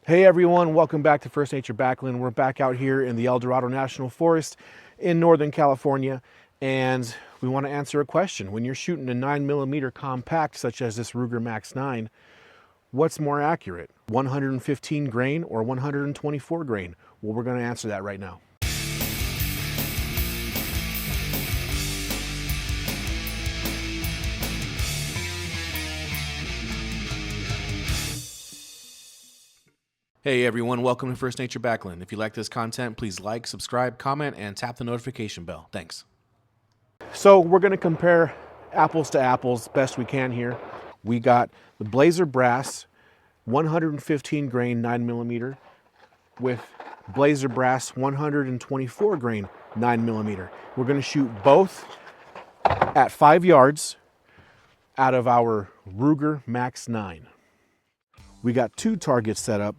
Hey everyone, welcome back to First Nature Backland. We're back out here in the El Dorado National Forest in Northern California, and we want to answer a question. When you're shooting a 9mm compact such as this Ruger Max 9, what's more accurate, 115 grain or 124 grain? Well, we're going to answer that right now. Hey everyone, welcome to First Nature Backland. If you like this content, please like, subscribe, comment, and tap the notification bell. Thanks. So we're going to compare apples to apples best we can here. We got the Blazer Brass 115 grain 9mm with Blazer Brass 124 grain 9mm. We're going to shoot both at 5 yards out of our Ruger Max 9. We got two targets set up.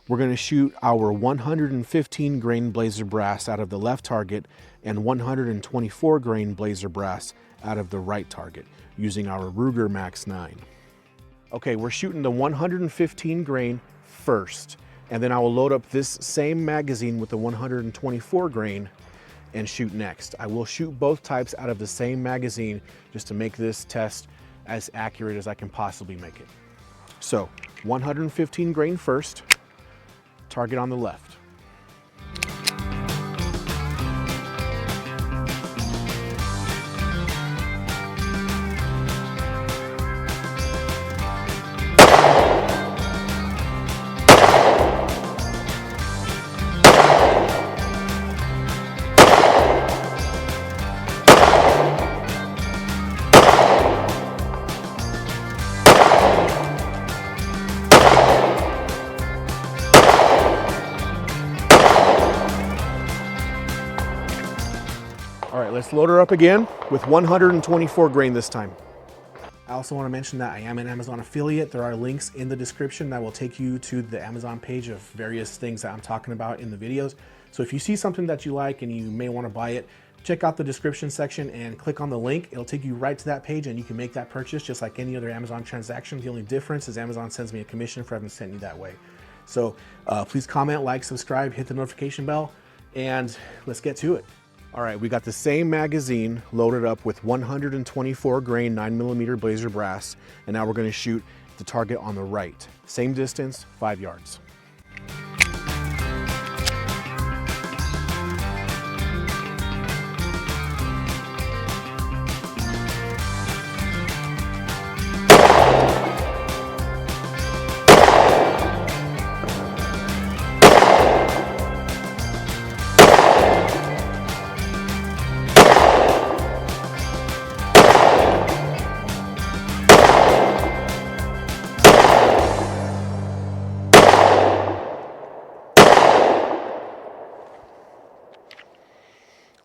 We're going to shoot our 115 grain Blazer Brass out of the left target and 124 grain Blazer Brass out of the right target using our Ruger Max 9. Okay, we're shooting the 115 grain first, and then I will load up this same magazine with the 124 grain and shoot next. I will shoot both types out of the same magazine just to make this test as accurate as I can possibly make it. So 115 grain first. Target on the left. All right, let's load her up again with 124 grain this time. I also want to mention that I am an Amazon affiliate. There are links in the description that will take you to the Amazon page of various things that I'm talking about in the videos. So if you see something that you like and you may want to buy it, check out the description section and click on the link. It'll take you right to that page and you can make that purchase just like any other Amazon transaction. The only difference is Amazon sends me a commission for having sent you that way. So please comment, like, subscribe, hit the notification bell, and let's get to it. All right, we got the same magazine loaded up with 124 grain 9mm Blazer Brass, and now we're going to shoot the target on the right. Same distance, 5 yards.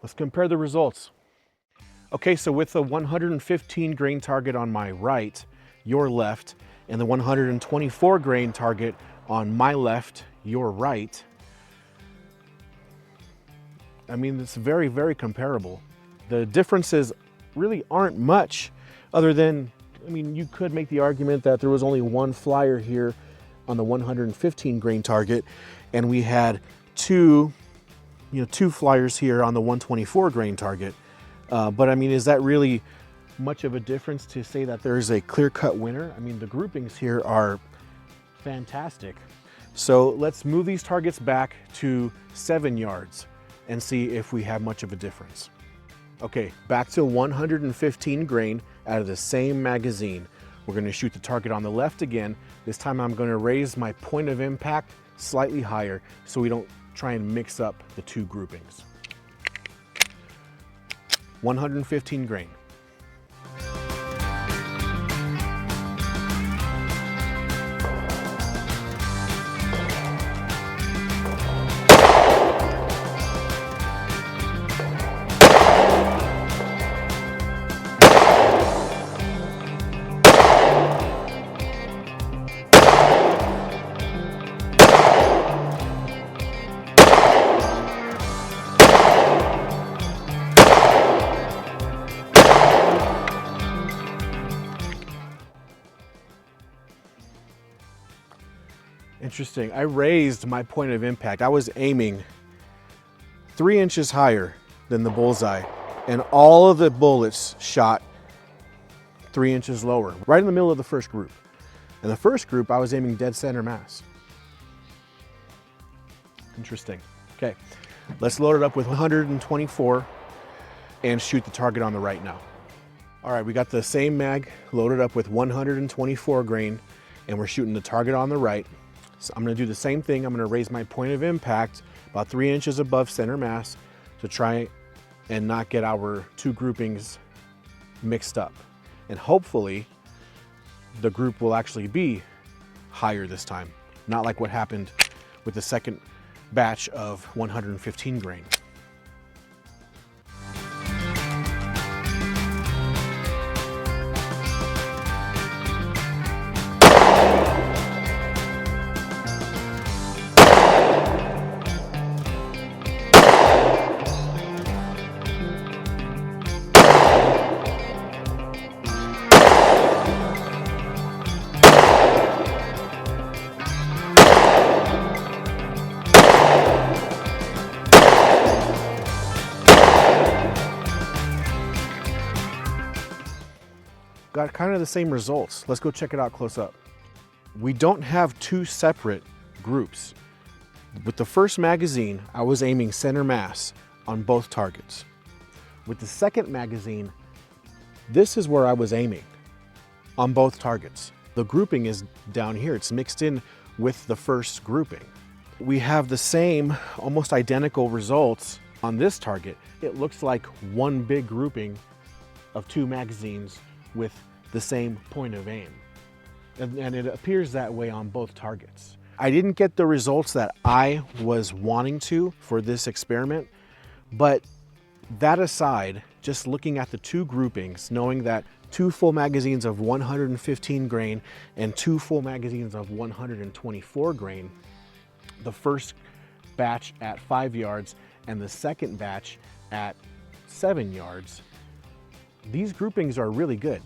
Let's compare the results. Okay, so with the 115 grain target on my right, your left, and the 124 grain target on my left, your right, I mean, it's very, very comparable. The differences really aren't much other than, I mean, you could make the argument that there was only one flyer here on the 115 grain target, and we had two flyers here on the 124 grain target. But I mean, is that really much of a difference to say that there's a clear-cut winner? I mean, the groupings here are fantastic. So let's move these targets back to 7 yards and see if we have much of a difference. Okay, back to 115 grain out of the same magazine. We're going to shoot the target on the left again. This time I'm going to raise my point of impact slightly higher so we don't try and mix up the two groupings. 115 grain. Interesting. I raised my point of impact. I was aiming 3 inches higher than the bullseye, and all of the bullets shot 3 inches lower, right in the middle of the first group. In the first group, I was aiming dead center mass. Interesting. Okay, let's load it up with 124 and shoot the target on the right now. All right, we got the same mag loaded up with 124 grain, and we're shooting the target on the right. So I'm gonna do the same thing. I'm gonna raise my point of impact about 3 inches above center mass to try and not get our two groupings mixed up. And hopefully the group will actually be higher this time, not like what happened with the second batch of 115 grain. Got kind of the same results. Let's go check it out close up. We don't have two separate groups. With the first magazine, I was aiming center mass on both targets. With the second magazine, this is where I was aiming on both targets. The grouping is down here. It's mixed in with the first grouping. We have the same, almost identical results on this target. It looks like one big grouping of two magazines with the same point of aim. And it appears that way on both targets. I didn't get the results that I was wanting to for this experiment, but that aside, just looking at the two groupings, knowing that two full magazines of 115 grain and two full magazines of 124 grain, the first batch at 5 yards and the second batch at 7 yards, these groupings are really good.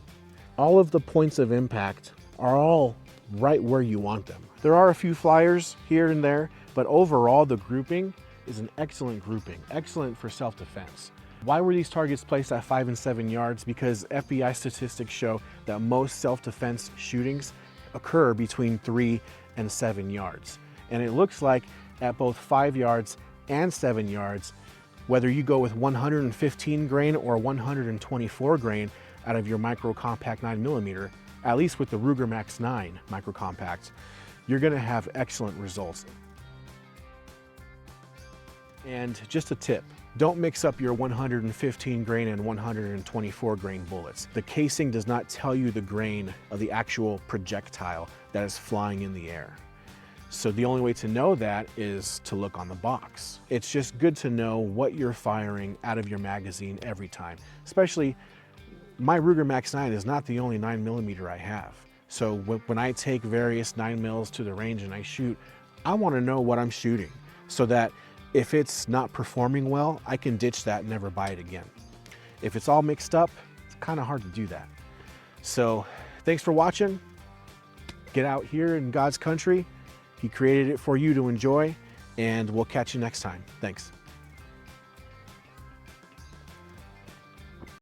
All of the points of impact are all right where you want them. There are a few flyers here and there, but overall the grouping is an excellent grouping, excellent for self-defense. Why were these targets placed at 5 and 7 yards? Because FBI statistics show that most self-defense shootings occur between 3 and 7 yards. And it looks like at both 5 yards and 7 yards, whether you go with 115 grain or 124 grain out of your micro compact 9mm, at least with the Ruger Max 9 micro compact, you're gonna have excellent results. And just a tip, don't mix up your 115 grain and 124 grain bullets. The casing does not tell you the grain of the actual projectile that is flying in the air. So the only way to know that is to look on the box. It's just good to know what you're firing out of your magazine every time. Especially, my Ruger Max 9 is not the only 9mm I have. So when I take various 9mm to the range and I shoot, I want to know what I'm shooting so that if it's not performing well, I can ditch that and never buy it again. If it's all mixed up, it's kind of hard to do that. So thanks for watching. Get out here in God's country. He created it for you to enjoy, and we'll catch you next time. Thanks.